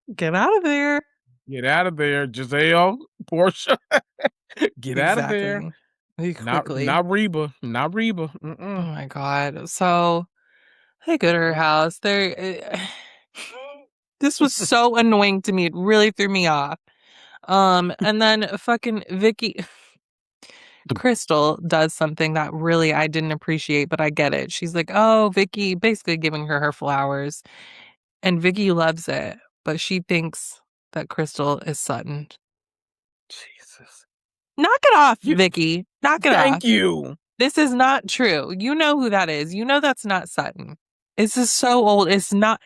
No. get out of there. Get out of there, Giselle, Portia. Get out of there. Exactly. Like, quickly. Not Reba. Not Reba. Oh Mm-mm. my God. So they go to her house. This was so annoying to me. It really threw me off. And then fucking Vicky Crystal does something that really I didn't appreciate, but I get it. She's like, "Oh, Vicky," basically giving her flowers, and Vicky loves it, but she thinks that Crystal is Sutton. Jesus. Knock it off, You, Vicky. Knock it thank off. you. This is not true. You know who that is. You know that's not Sutton. This is so old. It's not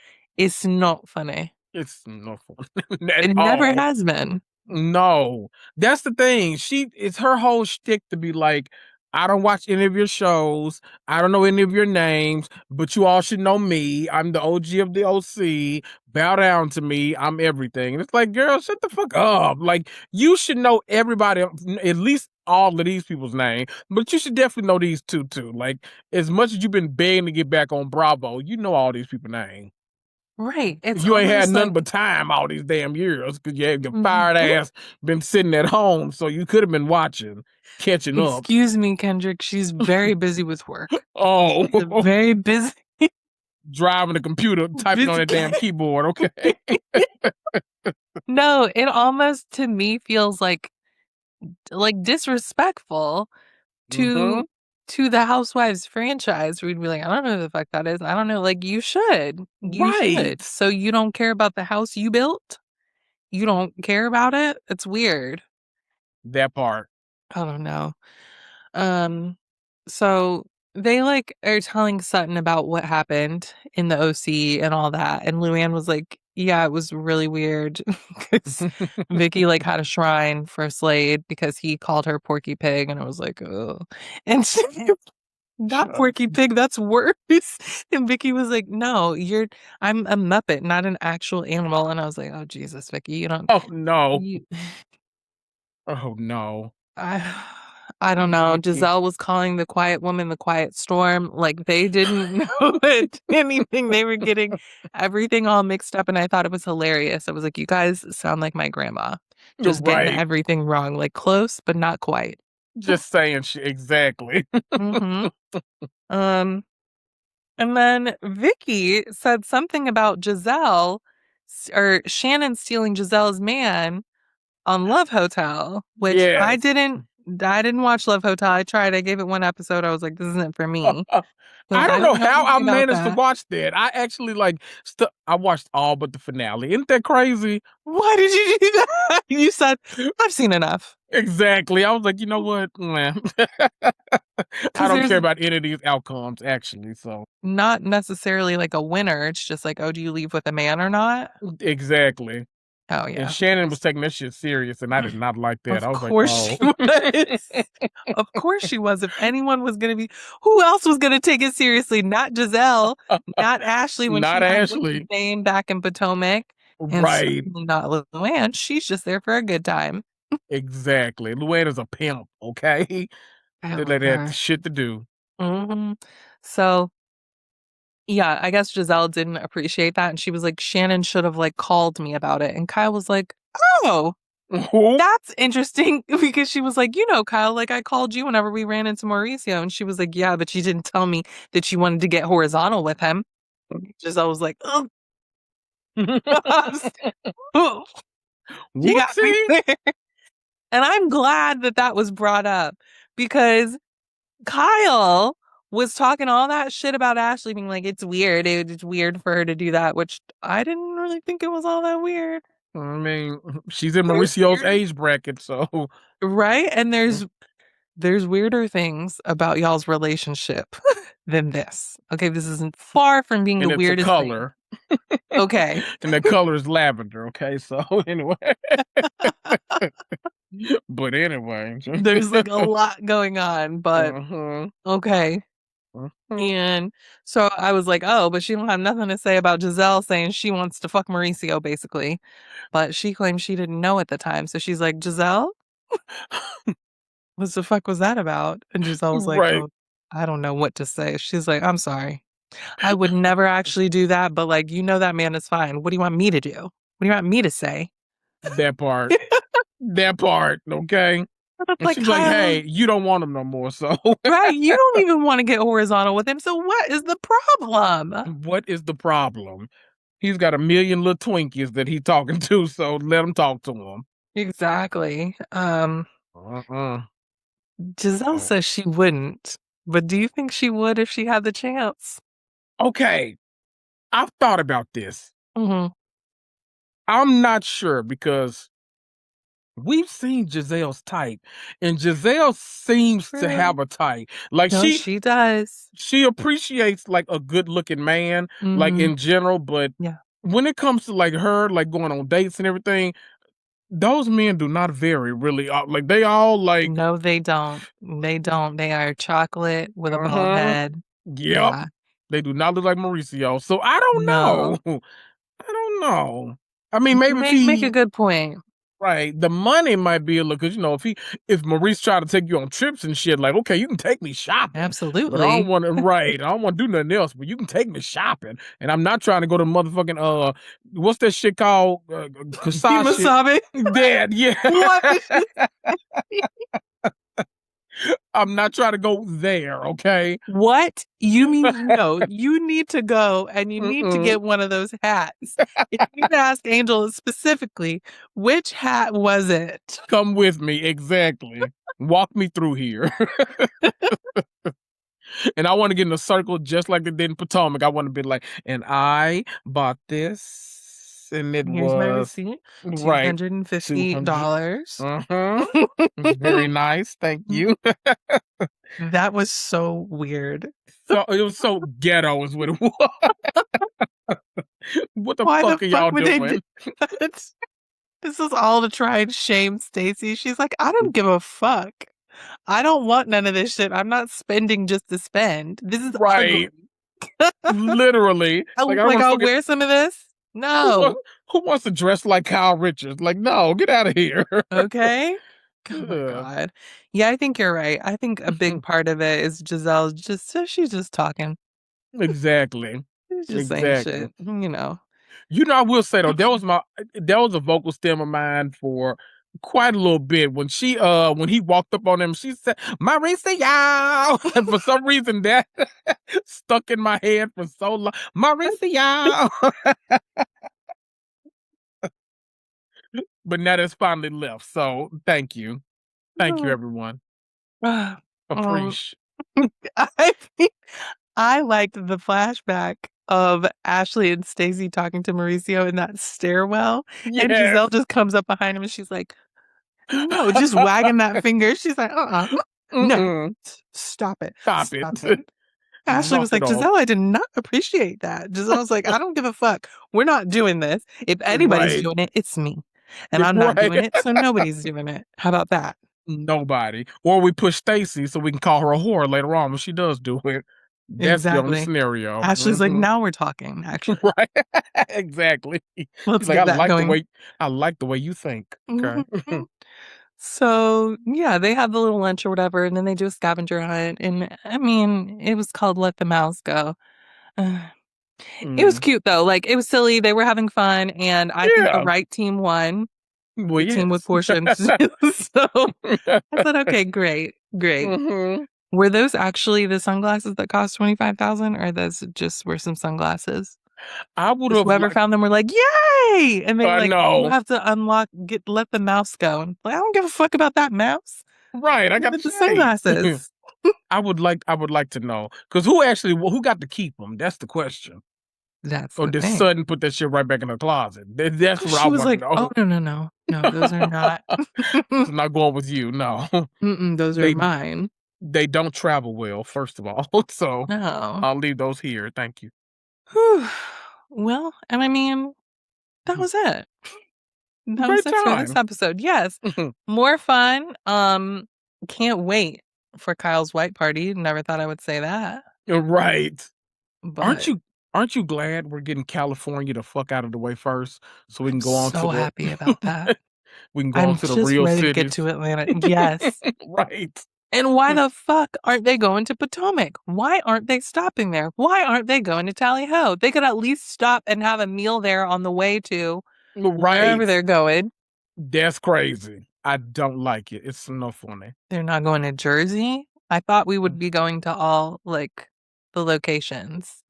funny. It's no fun at It never all. has been. No, that's the thing. It's her whole shtick to be like, I don't watch any of your shows. I don't know any of your names, but you all should know me. I'm the OG of the OC. Bow down to me. I'm everything. And it's like, girl, shut the fuck up. Like, you should know everybody, at least all of these people's name, but you should definitely know these two too. Like, as much as you've been begging to get back on Bravo, you know all these people's names. Right. It's You ain't had almost nothing like, but time all these damn years because you had your Mhm. fired ass been sitting at home, so you could have been watching, catching up. Excuse me, Kendrick. She's very busy with work. Oh, She's a very busy, driving the computer, typing on busy that damn keyboard. Okay. No, it almost to me feels like disrespectful Mm-hmm. to the Housewives franchise. We'd be like, I don't know who the fuck that is. I don't know. Like you should. You should. Right. So you don't care about the house you built? You don't care about it? It's weird. That part. I don't know. Um, so they like are telling Sutton about what happened in the OC and all that, and Luann was like, "Yeah, it was really weird because Vicky like had a shrine for Slade because he called her Porky Pig, and I was like, oh, and she, not Shut. Porky Pig, that's worse." And Vicky was like, "No, I'm a Muppet, not an actual animal," and I was like, "Oh Jesus, Vicky, you don't Oh no. you." Oh no. I I don't know. Giselle was calling the quiet woman the quiet storm. Like they didn't know it anything. They were getting everything all mixed up, and I thought it was hilarious. I was like, you guys sound like my grandma. Just getting Right. everything wrong. Like close, but not quite. Just saying shit. Exactly. Mm-hmm. Um, and then Vicky said something about Giselle or Shannon stealing Giselle's man on Love Hotel, which Yes. I didn't watch Love Hotel. I tried. I gave it one episode. I was like, this isn't for me. I Because I don't know don't know how I anything about managed to that. watch that. I actually like I watched all but the finale. Isn't that crazy? Why did you do that? You said, I've seen enough. Exactly. I was like, you know what? Nah. I Because don't there's care about any of these outcomes, actually. So not necessarily like a winner. It's just like, oh, do you leave with a man or not? exactly. Oh, And yeah. Shannon was taking that shit serious, and I did not like that. Of I was like, course oh. she was. Of course she was. If anyone was going to be, who else was going to take it seriously? Not Giselle, not Ashley when Not she had what's his Ashley. name back in Potomac, and Right. certainly not Luann. She's just there for a good time. Exactly. Luann is a pimp, okay? I They love let had her. shit to do. Hmm. So yeah, I guess Giselle didn't appreciate that, and she was like, Shannon should have like called me about it, and Kyle was like, oh. Who? That's interesting because she was like, you know, Kyle, like I called you whenever we ran into Mauricio. And she was like, yeah, but you didn't tell me that you wanted to get horizontal with him. Giselle was like, oh, you got me Whoopsie. there. And I'm glad that that was brought up because Kyle was talking all that shit about Ashley being like, it's weird. It's weird for her to do that, which I didn't really think it was all that weird. I mean, she's in There's Mauricio's weird, age bracket, so right? And there's weirder things about y'all's relationship than this. Okay, this isn't far from being the and it's a weirdest thing. color. Okay. And that color is lavender, okay? So anyway. But anyway. There's like a lot going on, but Uh-huh. okay. Uh-huh. And so I was like, oh, but she don't have nothing to say about Giselle saying she wants to fuck Mauricio, basically. But she claims she didn't know at the time. So she's like, Giselle, what the fuck was that about? And Giselle was like, Right. oh, I don't know what to say. She's like, I'm sorry. I would never actually do that, but like, you know, that man is fine. What do you want me to do? What do you want me to say? That part. That part, okay? And I'm And like, she's like, Kyle, hey, you don't want him no more, so right? You don't even want to get horizontal with him. So what is the problem? what is the problem? He's got a million little Twinkies that he's talking to, so let him talk to him. Exactly. Uh-uh. Giselle Oh. says she wouldn't, but do you think she would if she had the chance? Okay, I've thought about this. Hmm. I'm not sure because we've seen Giselle's type, and Giselle seems to True. have a type. Like No, she does. she appreciates like a good looking man, like Mm-hmm. in general, but Yeah. when it comes to like her, like going on dates and everything, those men do not vary really. Like they all like, No, they don't. They don't. They are chocolate with a bald uh-huh, head. yep. Yeah. They do not look like Mauricio. So I don't No. know. I don't know. I mean, maybe if Make a he good point. right, the money might be a little because if Maurice tried to take you on trips and shit, like okay, you can take me shopping, but I don't Absolutely. want to. Right, I don't want to do nothing else, but you can take me shopping, and I'm not trying to go to motherfucking what's that shit called Kasasha? Kimasabi. Dad, yeah. What did you say? I'm not trying to go there. Okay. What? You mean no, you need to go and you need to Mm-mm. get one of those hats. You need to ask Angela specifically, which hat was it? Come with me, exactly. Walk me through here. And I want to get in a circle just like they did in Potomac. I want to be like, and I bought this, and it Here's my was receipt, right $200. $250. Uh-huh. Very nice, thank you. That was so weird. So it was so ghetto, is what it was. What the Why the fuck are fuck y'all would they do doing? that? This is all to try and shame Stacy. She's like, I don't give a fuck. I don't want none of this shit. I'm not spending just to spend. This is ugly. Right, literally. Like I don't Like, want to I'll fucking wear some of this. who, No. who wants to dress like Kyle Richards? Like, no, get out of here. Okay. Oh my Ugh. God. Yeah, I think you're right. I think a big part of it is Giselle she's just talking. Exactly. She's just saying Exactly. shit, you know. I will say though, that was a vocal stem of mine for quite a little bit. When he walked up on him, she said, Mauricio. And for some reason that stuck in my head for so long. Mauricio. But now that's finally left. So thank you. Thank you, everyone. Um, Appreciate. I think I liked the flashback of Ashley and Stacey talking to Mauricio in that stairwell, and Yes. Giselle just comes up behind him and she's like, "No," just wagging that finger. She's like, no, Mm-mm. stop it, Stop it. stop it." Ashley Knock was it like, off. "Giselle, I did not appreciate that." Giselle was like, "I don't give a fuck. We're not doing this. If anybody's Right. doing it, it's me, and I'm not Right. doing it, so nobody's doing it. How about that?" Nobody. Or we push Stacy so we can call her a whore later on when she does do it. That's the only Exactly. scenario. Ashley's like, Mhm. "Now we're talking, actually. Right. Exactly. She's Let's like, get that going." I like the way you think. Okay. Mhm. So, yeah, they have the little lunch or whatever, and then they do a scavenger hunt, and, I mean, it was called Let the Mouse Go. Uh, It was Mm. cute, though, like, it was silly, they were having fun, and I think the Yeah. right team won, Well, the team with yes. portions. So, I said, "Okay, great, great." Hmm. Were those actually the sunglasses that cost 25,000, or those just were some sunglasses? I would 'Cause have whoever liked. found them were like, "Yay!" And they were I like, "You know. have to let the mouse go." And like, I don't give a fuck about that mouse. Right. I Give got it to the say. sunglasses. I would like to know because who got to keep them? That's the question. That's Or the did thing. Sutton put that shit right back in the closet? That's what I She was want to like, "Oh, know. no, no, no. No, those are not. It's not going with you. No, Mm-mm, those are they mine." they don't travel well. First of all, so No. I'll leave those here. Thank you. Whew. Well, and I mean, that was it. That was Great it for this time. episode. Yes. More fun. Can't wait for Kyle's white party. Never thought I would say that. You're right. Aren't But you? Aren't you glad we're getting California the fuck out of the way first, so we I'm can go on to so happy about that. we can go on I'm to the just real ready to get cities. to Atlanta. Yes. Right. And why the fuck aren't they going to Potomac? Why aren't they stopping there? Why aren't they going to Tally Ho? They could at least stop and have a meal there on the way to wherever Right. they're going. That's crazy. I don't like it. It's no funny. They're not going to Jersey. I thought we would be going to all like the locations.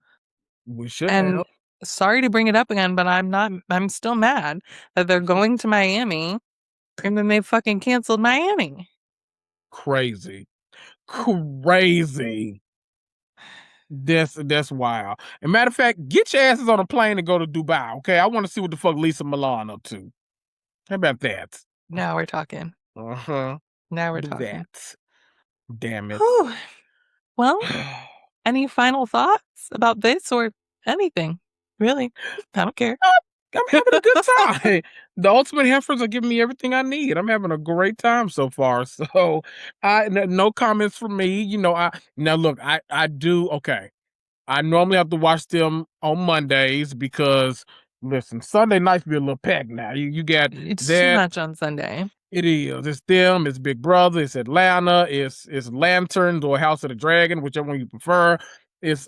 We should And have. sorry to bring it up again, but I'm still mad that they're going to Miami and then they fucking canceled Miami. Crazy. Crazy. That's wild. And matter of fact, get your asses on a plane and go to Dubai. Okay, I want to see what the fuck Lisa Milan up to. How about that? Now we're talking. Uh-huh. Now we're Do talking. that. Damn it. Whew. Well, any final thoughts about this or anything? Really? I don't care. I'm having a good time. The ultimate heifers are giving me everything I need. I'm having a great time so far. So, no comments from me. I now look. I do okay. I normally have to watch them on Mondays because listen, Sunday nights be a little packed now. You got It's too that. much on Sunday. It is. It's them. It's Big Brother. It's Atlanta. It's Lanterns or House of the Dragon, whichever one you prefer. It's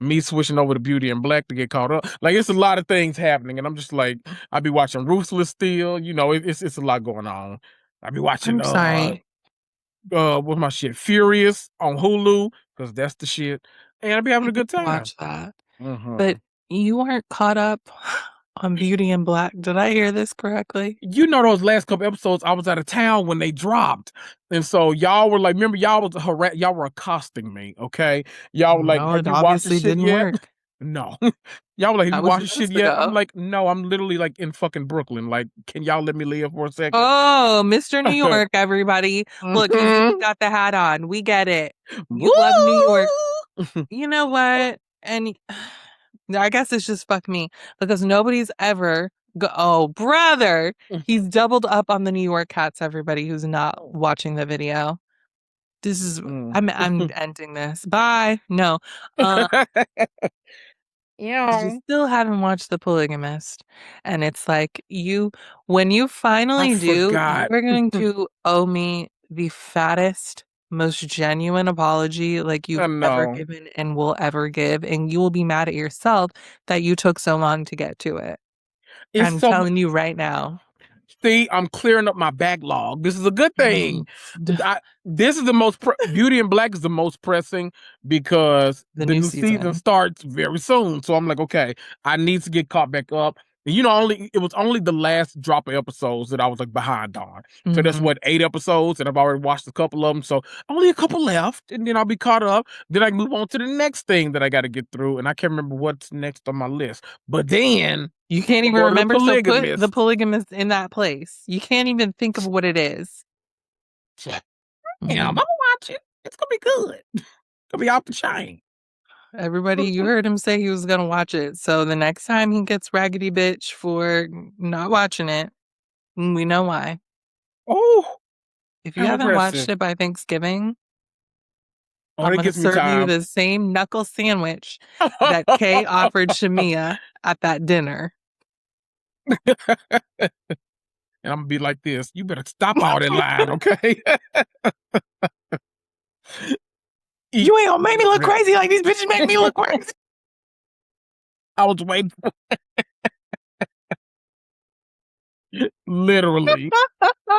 me switching over to Beauty and Black to get caught up. Like it's a lot of things happening, and I'm just like I be watching Ruthless still. It's a lot going on. I be watching I'm sorry. what's my shit Furious on Hulu because that's the shit, and I be I having a need good to time. watch that. Hmm. But you aren't caught up on Beauty and Black. Did I hear this correctly? Those last couple episodes, I was out of town when they dropped, and so y'all were like, remember, y'all were accosting me, okay? Y'all were like, No, "Have it you watched the obviously shit didn't yet?" work. No, y'all were like, "Have That you was watched the shit months yet?" I'm ago. like, "No, I'm literally like in fucking Brooklyn. Like, can y'all let me live for a second?" Oh, Mr. New York, everybody. Look, he's even Mhm. got the hat on. We get it. Woo! You love New York. You know what? And I guess it's just fuck me because nobody's ever oh, brother. He's doubled up on the New York cats, everybody who's not watching the video. This is Mm. I'm ending this. Bye. No. Uh, because you Yeah, still haven't watched The Polygamist. And it's like when you I finally do, you forgot. are going to owe me the fattest, most genuine apology like you've I ever know. given and will ever give. And you will be mad at yourself that you took so long to get to it. It's I'm so telling you right now. See, I'm clearing up my backlog. This is a good thing. Mm, This is the most Beauty and Black is the most pressing because the the new new season season. starts very soon. So I'm like, okay, I need to get caught back up. And only it was only the last drop of episodes that I was like behind on. So that's Hmm. what 8 episodes, and I've already watched a couple of them. So only a couple left, and then I'll be caught up. Then I can move on to the next thing that I got to get through, and I can't remember what's next on my list. But then You can't even go to the remember, so put the polygamist. polygamist in that place. You can't even think of what it is. Damn, I'm Mhm. gonna watch it. It's gonna be good. It's gonna be off the chain. Everybody, you heard him say he was gonna watch it. So the next time he gets raggedy bitch for not watching it, we know why. Oh, If you I'm haven't watched aggressive. it by Thanksgiving, Oh, I'm that gonna gives me serve you time. the same knuckle sandwich that Kay offered Shamia at that dinner. And I'm gonna be like this. You better stop all that lying, okay? Eat You ain't gonna make me look rip. crazy like these bitches make me look crazy. I was waiting for literally.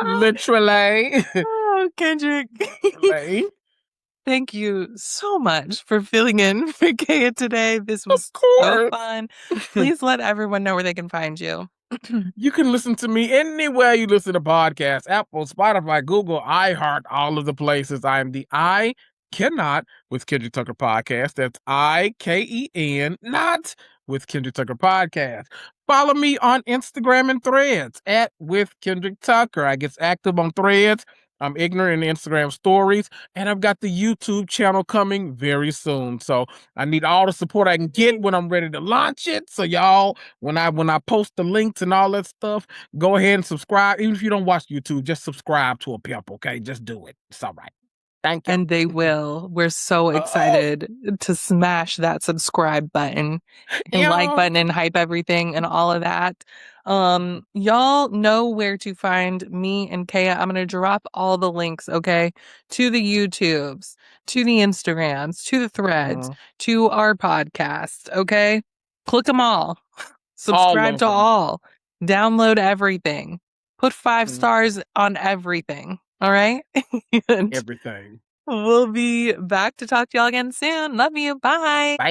Literally. Oh, Kendrick. Literally. Thank you so much for filling in for Kaya today. This Of was so course. fun. Please let everyone know where they can find you. You can listen to me anywhere you listen to podcasts: Apple, Spotify, Google, iHeart, all of the places. I am the I Cannot with Kendrick Tucker podcast. That's IKEN, not with Kendrick Tucker podcast. Follow me on Instagram and Threads at with Kendrick Tucker. I get active on Threads. I'm ignorant in Instagram stories, and I've got the YouTube channel coming very soon. So I need all the support I can get when I'm ready to launch it. So y'all, when I post the links and all that stuff, go ahead and subscribe. Even if you don't watch YouTube, just subscribe to a pimp, okay? Just do it. It's all right. Thank you. And they will. We're so Oh, excited to smash that subscribe button and like yeah. button and hype everything and all of that. Y'all know where to find me and Kaya. I'm gonna drop all the links, okay, to the YouTubes, to the Instagrams, to the threads, Mhm. to our podcast, okay? Click them all. All Subscribe of to them. all. Download everything. Put five Mhm. stars on everything. All right. And Everything. we'll be back to talk to y'all again soon. Love you. Bye. Bye.